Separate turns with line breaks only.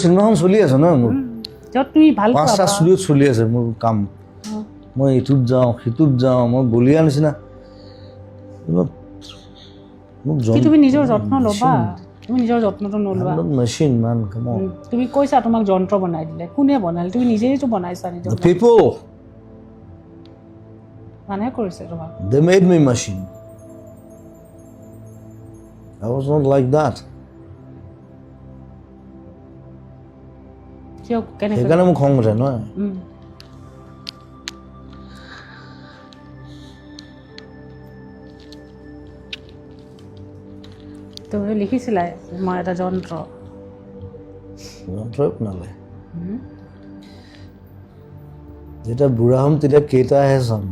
চিনেমাখন চলি আছে ন মোৰ
য'ত তুমি ভাল পোৱা
5টা ষ্টুডিঅ'ত চলি আছে মোৰ কাম মই ইটোত যাওঁ সিটোত যাওঁ মই বলিয়া নিচিনা মোক
কি তুমি নিজৰ যত্ন ল'বা তুমি নিজৰ যত্নটো নলোৱা
মেচিন মান কাম অন
তুমি কৈছা তোমাক যন্ত্ৰ বনাই দিলে কোনে বনালে তুমি নিজেইতো বনাইছা নিজৰ
পিপল
মানুহে কৰিছে তোমাক
they made me machine I was not like that
কিয় কেনেকৈ
সেইকাৰণে মোক খং উঠে নহয়
তুমি লিখিছিলা মই এটা যন্ত্ৰই
বনালে যেতিয়া বুঢ়া হ'ম তেতিয়া কেইটাহে চাম